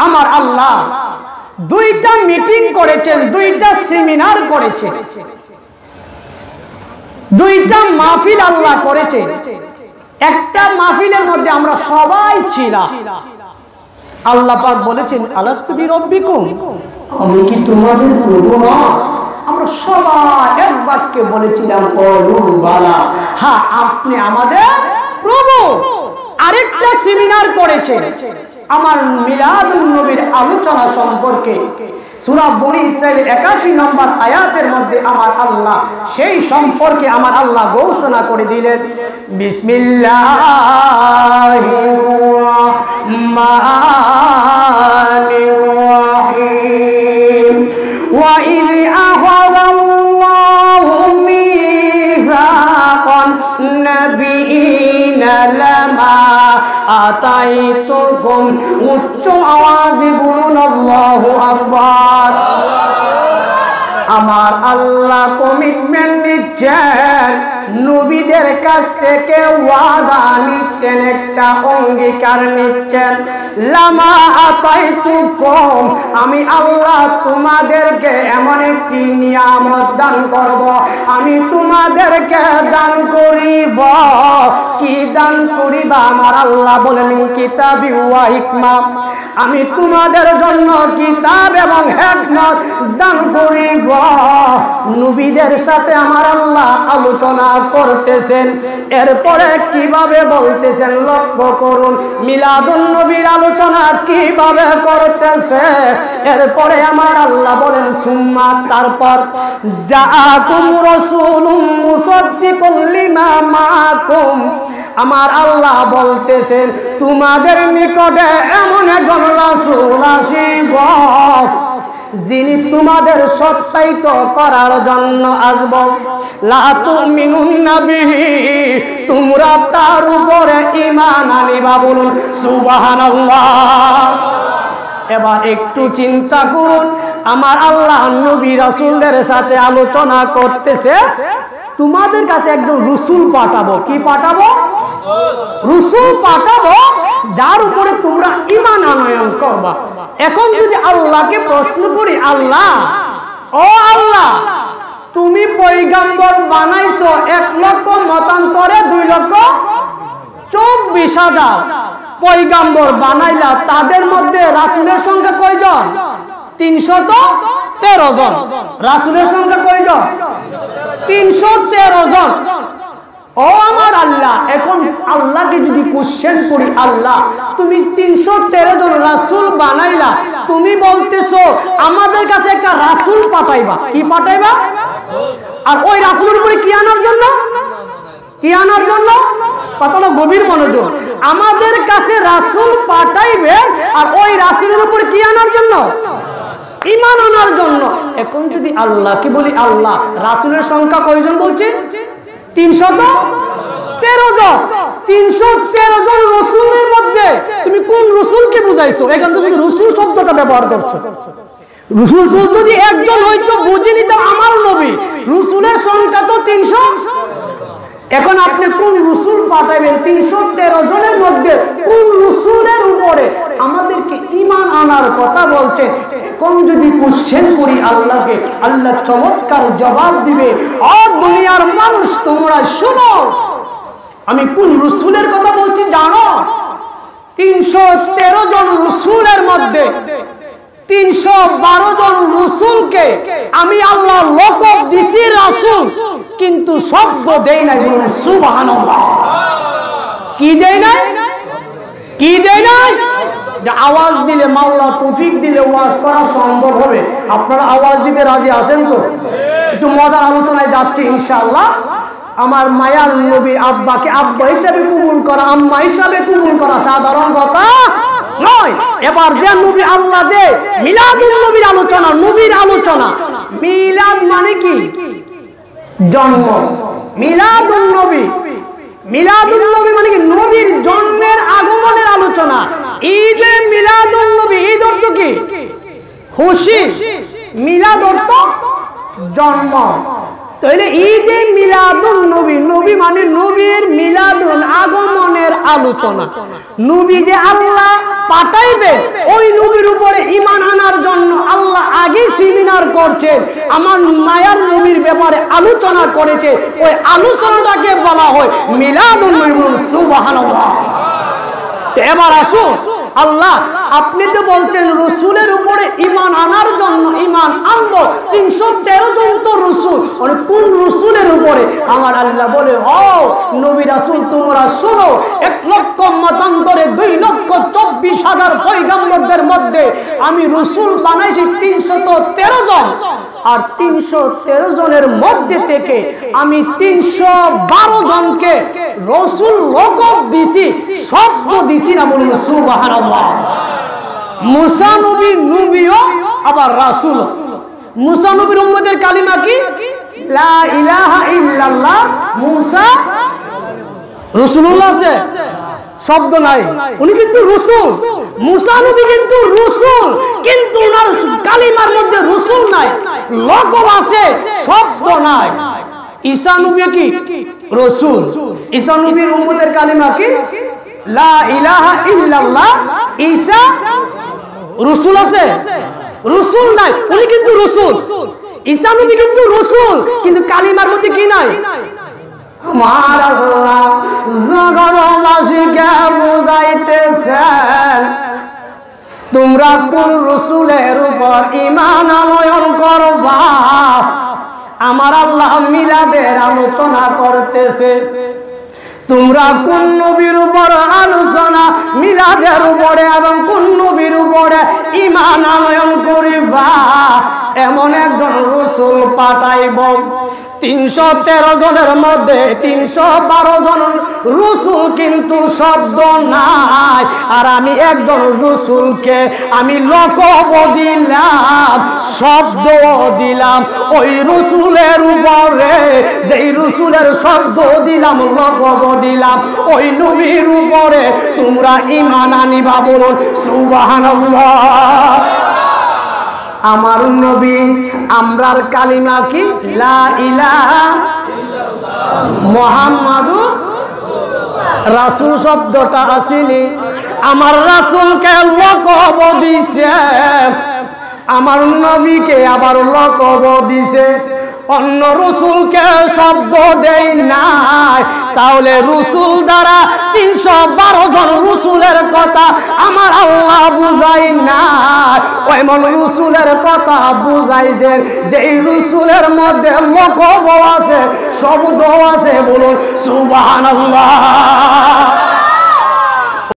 আমার আল্লাহ দুইটা মিটিং করেছেন, দুইটা সেমিনার করেছেন, দুইটা মাহফিল আল্লাহ করেছেন। একটা মাহফিলের মধ্যে আমরা সবাই ছিলাম। আল্লাহ পাক বলেছেন, আলাস্তু বিরব্বিকুম, আমি কি তোমাদের প্রভু না? আমরা সবাই এক বাক্যে বলেছিলাম, ক্বালু বালা, হ্যাঁ আপনি আমাদের প্রভু। আরেকটা সেমিনার করেছে আমার মিলাদুন নবীর আলোচনা সম্পর্কে। সূরা বনী ইসরাঈলের 81 নম্বর আয়াতের মধ্যে আমার আল্লাহ সেই সম্পর্কে আমার আল্লাহ ঘোষণা করে দিলেন, বিসমিল্লাহির রাহমানির রাহিম, ওয়া ইয আখাযাল্লাহু মিযাকান নাবিয়িনা লামা আতাইতুকুম, উচ্চ আওয়াজে বলুন আল্লাহু আকবার। আমার আল্লাহ কমিটমেন্ট নিচ্ছেন, নবীদের কাছ থেকে ওয়াদা নিচ্ছেন, একটা অঙ্গীকার নিচ্ছেন, লামা আতাইতুকুম, আমি আল্লাহ তোমাদেরকে এমন একটি নিয়ামত দান করব, আমি তোমাদেরকে দান করিব। কি দান করিবা? আমার আল্লাহ বলেন, কিতাবি ওয়া হিকমা, আমি তোমাদের জন্য কিতাব এবং হিকমত দান করিব। নবীদের সাথে আমার আল্লাহ আলোচনা করতেছেন। এরপরে কিভাবে বলতেছেন লক্ষ্য করুন, মিলাদুন নবীর আলোচনা কিভাবে করতেছে। এরপরে আমার আল্লাহ বলেন, সুম্মা, তারপর, জাআকুম রাসূলুম মুসাদ্দিকুল লিমা মাআকুম, আমার আল্লাহ বলতেছেন তোমাদের নিকটে এমন একজন রাসূল আসিব যিনি তোমাদের সত্যায়িত করার জন্য আসব। লা তুমিনুন্না বিহি, তোমরা তার উপরে ঈমান আনিবা। বলুন সুবহানাল্লাহ। এবার একটু চিন্তা করুন, আমার আল্লাহ নবী রাসূলদের সাথে আলোচনা করতেছে, তোমাদের কাছে একজন রাসূল পাঠাবো। কি পাঠাবো? রাসূল পাঠাবো যার উপরে তোমরা ঈমান আনয়ন করবা। এখন যদি আল্লাহকে প্রশ্ন করি, আল্লাহ, ও আল্লাহ, তুমি পয়গম্বর বানাইছো 1 লক্ষ মতান্তরে 2,24,000 পয়গম্বর বানাইলা, তাদের মধ্যে রাসূলের সংখ্যা কয়জন? 313 জন। রাসূলের সংখ্যা কয়জন? 313 জন। ও আমার আল্লাহ, এখন আল্লাহকে যদি কোশ্চেন করি, আল্লাহ তুমি 313 জন রাসূল বানাইলা, তুমি বলতেছো আমাদের কাছে একটা রাসূল পাঠাইবা। কি পাঠাইবা? আর ওই রাসূলের উপরে কি আনার জন্য? কি আনার জন্য? কতটা গভীর মনোযোগ। আমাদের কাছে রাসূল পাঠাইবে, আর ওই রাসূলের উপরে কি আনার জন্য? ঈমান আনার জন্য। এখন যদি আল্লাহকে বলি, আল্লাহ রাসূলের সংখ্যা কয়জন বলছে? 313 জন। 313 জন রাসূলের মধ্যে তুমি কোন রাসূলকে বুঝাইছো? এখানে তো শুধু রাসূল শব্দটা ব্যবহার করছো। রাসূল যদি একজন হইতো বুঝে নিতাম আমার নবী। রাসূলের সংখ্যা তো 300। এখন আপনি কোন রাসূল পাঠাবেন? 313 জনের মধ্যে কোন রাসূলের উপরে আমাদেরকে ঈমান আনার কথা বলছেন? এখন যদি কোশ্চেন করি আল্লাহকে, আল্লাহ চমৎকার জবাব দিবে, ও দুনিয়ার মানুষ তোমরা শোনো, আমি কোন রাসূলের কথা বলছি জানো? 313 জন রাসূলের মধ্যে 312 জন রাসূলকে আমি আল্লাহ লকব দিছি রাসূল, কিন্তু শব্দ দেই নাই। বলুন সুবহানাল্লাহ। কি দেই নাই? কি দেই নাই? যে আওয়াজ দিলে, মাওলা তৌফিক দিলে ওয়াজ করা সম্ভব হবে। আপনারা আওয়াজ দিতে রাজি আছেন তো? একটু মজার আলোচনায় যাচ্ছি ইনশাআল্লাহ। আমার মায়ার নবী আব্বাকে আব্বা হিসাবে কবুল করা, আম্মা হিসাবে কবুল করা সাধারণ কথা নয়। এবার যে নবী আল্লাহ যে মিলাদুন নবীর আলোচনা, নবীর আলোচনা। মিলাদ মানে কি? জন্ম। মিলাদুন নবী, মিলাদুন নবী মানে কি? নবীর জন্মের আগমনের আলোচনা। ঈদে মিলাদুন নবী, ঈদ অর্থ কি? খুশি। মিলাদ অর্থ জন্ম। তাহলে ঈদে মিলাদুন নবী, নবী মানে নবীর মিলাদুন আগমনের আলোচনা। নবী যে আল্লাহ পাঠাইবে, ওই নবীর করছেন, আমার মায়ার নবীর ব্যাপারে আলোচনা করেছে, ওই আলোচনাটাকে বলা হয় মিলাদুন নবী। সুবহানাল্লাহ। এবার আসুন, আল্লাহ আপনি তো বলছেন রসুলের উপরে ঈমান আনার জন্য ঈমান আনবো 313 জন তো রসুল, মানে কোন রসুলের উপরে? আমার আল্লাহ বলে, ও নবী রাসূল তোমরা শোনো, 1 লক্ষ মতান্তরে 2,24,000 পয়গম্বরদের মধ্যে আমি রসুল বানাইছি 313 জন, আর 313 জনের মধ্যে থেকে আমি 312 জনকে রসুল লকব দিছি, শব্দ দিছি না, বলুন সুবহানাল্লাহ। মুসা নবী নবীও আবার রাসূল। মুসা নবীর উম্মতের কালিমা কি? লা ইলাহা ইল্লাল্লাহ মুসা রাসূলুল্লাহ। আছে শব্দ নাই, উনি কিন্তু রাসূল। মুসা নবী কিন্তু রাসূল, কিন্তু ওনার কালিমার মধ্যে রাসূল নাই, লকব আছে, শব্দ নাই। ঈসা নবী কি? রাসূল। ঈসা নবীর উম্মতের কালিমা কি? লা ইলাহা ইল্লাল্লাহ। ঈসা রাসূল আছে, রাসূল নাই, উনি কিন্তু রাসূল। ঈসা নবী কিন্তু রাসূল, কিন্তু কালিমার মধ্যে কি নাই? আমার আল্লাহ জগৎবাসীকে বুঝাইতেছেন, তোমরা কোন রাসূলের উপর ঈমান আনয়ন করবা। আমার আল্লাহ মিলাদের আলোচনা করতেছে, তোমরা কোন নবীর উপর আলোচনা মিলাদের উপরে এবং কোন নবীর উপরে ঈমান আনয়ন করিবা, এমন একজন রাসূল পাঠাইব। 313 জনের মধ্যে 312 জন রাসূল কিন্তু শব্দ নাই, আর আমি একজন রাসূলকে আমি লকব দিলাম, শব্দ দিলাম। ওই রাসূলের উপরে, যেই রাসূলের শব্দ দিলাম, লকব দিলাম, ওই নবীর উপরে তোমরা ঈমান আনিবা, বলুন সুবহানাল্লাহ। আমার নবী আমরার কালিমা কি? লা ইলাহা ইল্লাল্লাহ মুহাম্মাদুর রাসূলুল্লাহ। রাসূল শব্দটা আসেনি, আমার রাসূলকে লকব দিছে, আমার নবীকে আবার লকব দিছে, অন্য রাসূলকে শব্দ দেই নাই। তাহলে রাসূল দ্বারা 312 জন রাসূলের কথা আমার আল্লাহ বুঝাই না, ওইমন রাসূলের কথা বুঝাইছেন যেই রাসূলের মধ্যে লকব আছে, শব্দ আছে, বলুন সুবহানাল্লাহ।